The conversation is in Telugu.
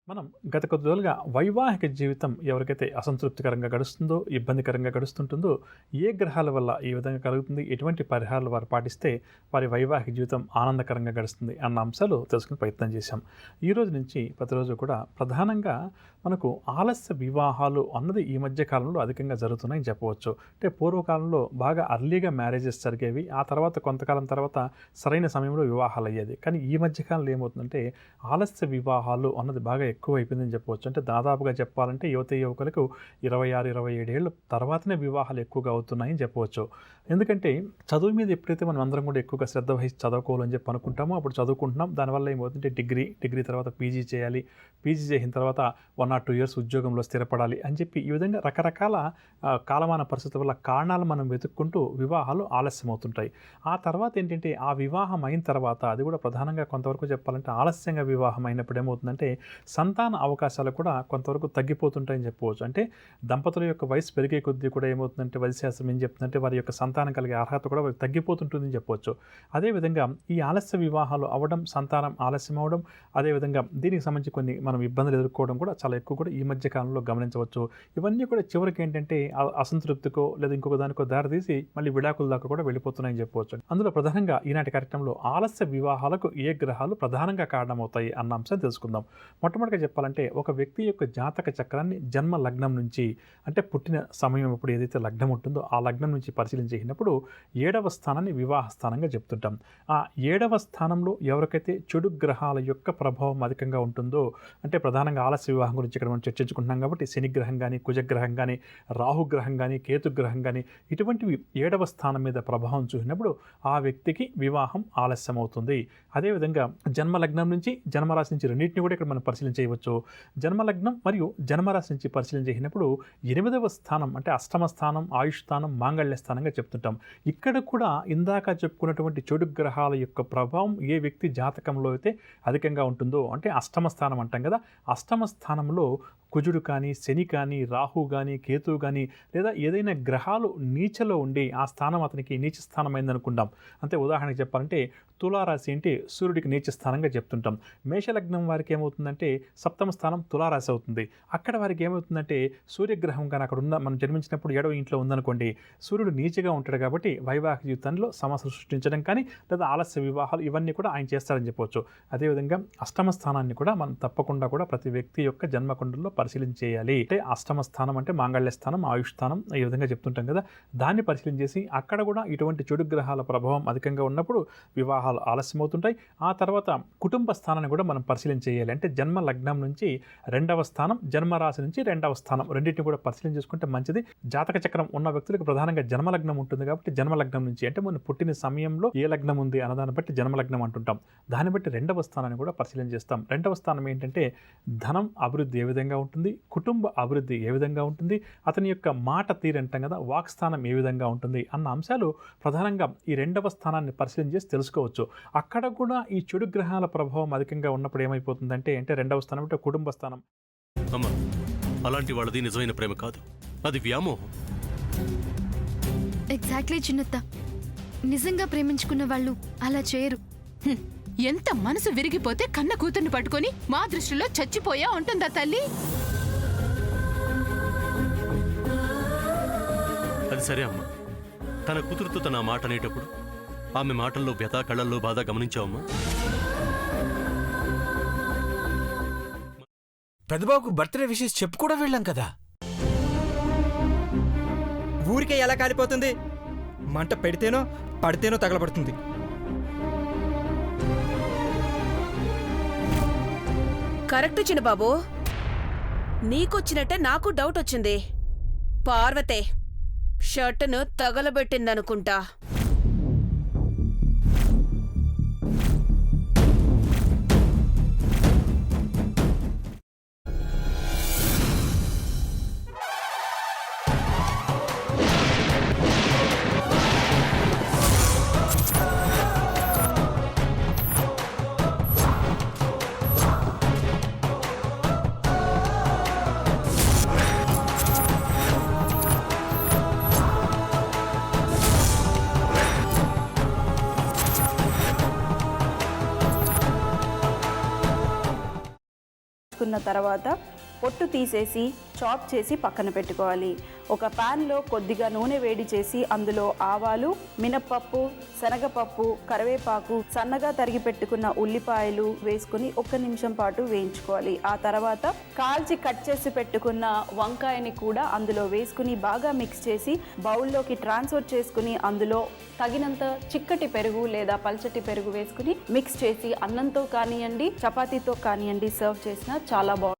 మనం గత కొద్ది రోజులుగా వైవాహిక జీవితం ఎవరికైతే అసంతృప్తికరంగా గడుస్తుందో, ఇబ్బందికరంగా గడుస్తుంటుందో, ఏ గ్రహాల వల్ల ఈ విధంగా కలుగుతుంది, ఎటువంటి పరిహారాలు వారు పాటిస్తే వారి వైవాహిక జీవితం ఆనందకరంగా గడుస్తుంది అన్న అంశాలు తెలుసుకునే ప్రయత్నం చేశాం. ఈ రోజు నుంచి ప్రతిరోజు కూడా ప్రధానంగా మనకు ఆలస్య వివాహాలు అన్నది ఈ మధ్య కాలంలో అధికంగా జరుగుతున్నాయని చెప్పవచ్చు. అంటే పూర్వకాలంలో బాగా అర్లీగా మ్యారేజెస్ జరిగేవి. ఆ తర్వాత కొంతకాలం తర్వాత సరైన సమయంలో వివాహాలు అయ్యేది. కానీ ఈ మధ్య కాలంలో ఏమవుతుందంటే ఆలస్య వివాహాలు అన్నది బాగా ఎక్కువ అయిపోయిందని చెప్పవచ్చు. అంటే దాదాపుగా చెప్పాలంటే యువకులకు 26, 27 ఏళ్ళ తర్వాతనే వివాహాలు ఎక్కువగా అవుతున్నాయని చెప్పవచ్చు. ఎందుకంటే చదువు మీద ఎప్పుడైతే మనం అందరం కూడా ఎక్కువగా శ్రద్ధ వహించి చదువుకోవాలని చెప్పి అనుకుంటామో అప్పుడు చదువుకుంటున్నాం. దానివల్ల ఏమవుతుందంటే డిగ్రీ తర్వాత పీజీ చేయాలి. పీజీ చేసిన తర్వాత 1 or 2 years ఉద్యోగంలో స్థిరపడాలి అని చెప్పి ఈ విధంగా రకరకాల కాలమాన పరిస్థితుల వల్ల కారణాలు మనం వెతుక్కుంటూ వివాహాలు ఆలస్యం అవుతుంటాయి. ఆ తర్వాత ఏంటంటే ఆ వివాహం అయిన తర్వాత అది కూడా ప్రధానంగా కొంతవరకు చెప్పాలంటే ఆలస్యంగా వివాహం అయినప్పుడు ఏమవుతుందంటే సంతాన అవకాశాలు కూడా కొంతవరకు తగ్గిపోతుంటాయని చెప్పవచ్చు. అంటే దంపతుల యొక్క వయసు పెరిగే కొద్దీ కూడా ఏమవుతుందంటే వైద్యశాస్త్రం ఏం చెప్తుందంటే వారి యొక్క సంతానం కలిగే అర్హత కూడా వారికి తగ్గిపోతుంటుందని చెప్పవచ్చు. అదేవిధంగా ఈ ఆలస్య వివాహాలు అవ్వడం, సంతానం ఆలస్యం అవ్వడం, అదేవిధంగా దీనికి సంబంధించి కొన్ని మనం ఇబ్బందులు ఎదుర్కోవడం కూడా చాలా ఎక్కువ కూడా ఈ మధ్య కాలంలో గమనించవచ్చు. ఇవన్నీ కూడా చివరికి ఏంటంటే అసంతృప్తికో లేదా ఇంకొక దానికో దారితీసి మళ్ళీ విడాకుల దాకా కూడా వెళ్ళిపోతున్నాయని చెప్పవచ్చు. అందులో ప్రధానంగా ఈనాటి కార్యక్రమంలో ఆలస్య వివాహాలకు ఏ గ్రహాలు ప్రధానంగా కారణమవుతాయి అన్న అంశాన్ని తెలుసుకుందాం. మొట్టమొదటిగా చెప్పాలంటే ఒక వ్యక్తి యొక్క జాతక చక్రాన్ని జన్మ లగ్నం నుంచి అంటే పుట్టిన సమయం ఇప్పుడు ఏదైతే లగ్నం ఉంటుందో ఆ లగ్నం నుంచి పరిశీలించినప్పుడు 7వ స్థానాన్ని వివాహ స్థానంగా చెప్తుంటాం. ఆ 7వ స్థానంలో ఎవరికైతే చెడు గ్రహాల యొక్క ప్రభావం అధికంగా ఉంటుందో అంటే ప్రధానంగా ఆలస్య వివాహం గురించి ఇక్కడ మనం చర్చించుకుంటున్నాం కాబట్టి శని గ్రహం కానీ, కుజగ్రహం కానీ, రాహుగ్రహం కానీ, కేతుగ్రహం కానీ ఇటువంటివి 7వ స్థానం మీద ప్రభావం చూసినప్పుడు ఆ వ్యక్తికి వివాహం ఆలస్యం అవుతుంది. అదేవిధంగా జన్మలగ్నం నుంచి జన్మరాశి నుంచి రెండింటిని కూడా ఇక్కడ మనం పరిశీలన చేయవచ్చు. జన్మలగ్నం మరియు జన్మరాశి నుంచి పరిశీలన చేసినప్పుడు 8వ స్థానం అంటే అష్టమ స్థానం, ఆయుష్ స్థానం, మాంగళ్య స్థానంగా చెప్తుంటాం. ఇక్కడ కూడా ఇందాక చెప్పుకున్నటువంటి చెడు గ్రహాల యొక్క ప్రభావం ఏ వ్యక్తి జాతకంలో అయితే అధికంగా ఉంటుందో అంటే అష్టమ స్థానం అంటాం కదా, అష్టమ స్థానంలో కుజుడు కానీ, శని కానీ, రాహు కానీ, కేతువు కానీ లేదా ఏదైనా గ్రహాలు నీచలో ఉండి ఆ స్థానం అతనికి నీచ స్థానం అయిందనుకుంటాం. అంటే ఉదాహరణకు చెప్పాలంటే తులారాశి అంటే సూర్యుడికి నీచ స్థానంగా చెప్తుంటాం. మేషలగ్నం వారికి ఏమవుతుందంటే సప్తమ స్థానం తులారాశి అవుతుంది. అక్కడ వారికి ఏమవుతుందంటే సూర్యగ్రహం కానీ అక్కడ ఉన్న మనం జన్మించినప్పుడు 7వ ఇంట్లో ఉందనుకోండి, సూర్యుడు నీచగా ఉంటాడు కాబట్టి వైవాహిక జీవితంలో సమస్యలు సృష్టించడం కానీ లేదా ఆలస్య వివాహాలు ఇవన్నీ కూడా ఆయన చేస్తారని చెప్పవచ్చు. అదేవిధంగా అష్టమ స్థానాన్ని కూడా మనం తప్పకుండా కూడా ప్రతి వ్యక్తి యొక్క జన్మకుండల్లో పరిశీలన చేయాలి. అంటే అష్టమ స్థానం అంటే మాంగళ్య స్థానం, ఆయుష్ స్థానం ఈ విధంగా చెప్తుంటాం కదా, దాన్ని పరిశీలన చేసి అక్కడ కూడా ఇటువంటి చెడు గ్రహాల ప్రభావం అధికంగా ఉన్నప్పుడు వివాహాలు ఆలస్యం అవుతుంటాయి. ఆ తర్వాత కుటుంబ స్థానాన్ని కూడా మనం పరిశీలన చేయాలి. అంటే జన్మ లగ్నం నుంచి 2వ స్థానం, జన్మరాశి నుంచి 2వ స్థానం రెండింటిని కూడా పరిశీలన చేసుకుంటే మంచిది. జాతక చక్రం ఉన్న వ్యక్తులకు ప్రధానంగా జన్మలగ్నం ఉంటుంది కాబట్టి జన్మలగ్నం నుంచి అంటే మనం పుట్టిన సమయంలో ఏ లగ్నం ఉంది అన్నదాన్ని బట్టి జన్మలగ్నం అంటుంటాం. దాన్ని బట్టి 2వ స్థానాన్ని కూడా పరిశీలన చేస్తాం. 2వ స్థానం ఏంటంటే ధనం అభివృద్ధి ఏ విధంగా ఉంటుంది, కుటుంబ అభివృద్ధి ఏ విధంగా ఉంటుంది, అతని యొక్క మాట తీరు అంటాం కదా, వాక్స్థానం ఏ విధంగా ఉంటుంది అన్న అంశాలు ప్రధానంగా ఈ 2వ స్థానాన్ని పరిశీలన చేసి తెలుసుకోవచ్చు. అక్కడ కూడా ఈ చెడు గ్రహాల ప్రభావం అధికంగా ఉన్నప్పుడు ఏమైపోతుందంటే 2వ స్థానం అంటే కుటుంబ స్థానం. అమ్మా, అలాంటి వాళ్ళది నిజమైన ప్రేమ కాదు, అది వ్యామోహం. ఎగ్జాక్ట్లీ చిన్నత్త, నిజంగా ప్రేమించుకున్న వాళ్ళు అలా చేయరు. ఎంత మనసు విరిగిపోతే కన్న కూతుర్ని పట్టుకొని మా దృష్టిలో చచ్చిపోయా ఉంటుందా తల్లి? అది సరే అమ్మా, తన కూతురుతో తన మాట అనేటప్పుడు ఆమె మాటల్లో వ్యథ, కళ్ళల్లో బాధ గమనించావమ్మా? పెద్దబాబుకు బర్త్డే విషెస్ చెప్పు కూడా వెళ్ళాం కదా. ఊరికే ఎలా కాలిపోతుంది? మంట పెడితేనో పడితేనో తగలబడుతుంది. కరెక్ట్ చిన్నబాబు, నీకొచ్చినట్టే నాకు డౌట్ వచ్చింది. పార్వతే షర్టును తగలబెట్టిందనుకుంటా. తీసుకున్న తర్వాత పొట్టు తీసేసి చాప్ చేసి పక్కన పెట్టుకోవాలి. ఒక ప్యాన్లో కొద్దిగా నూనె వేడి చేసి అందులో ఆవాలు, మినప్పప్పు, శనగపప్పు, కరివేపాకు, సన్నగా తరిగి పెట్టుకున్న ఉల్లిపాయలు వేసుకుని 1 నిమిషం పాటు వేయించుకోవాలి. ఆ తర్వాత కాల్చి కట్ చేసి పెట్టుకున్న వంకాయని కూడా అందులో వేసుకుని బాగా మిక్స్ చేసి బౌల్లోకి ట్రాన్స్ఫర్ చేసుకుని అందులో తగినంత చిక్కటి పెరుగు లేదా పల్చటి పెరుగు వేసుకుని మిక్స్ చేసి అన్నంతో కానివ్వండి, చపాతీతో కానివ్వండి సర్వ్ చేసినా చాలా బాగుంటుంది.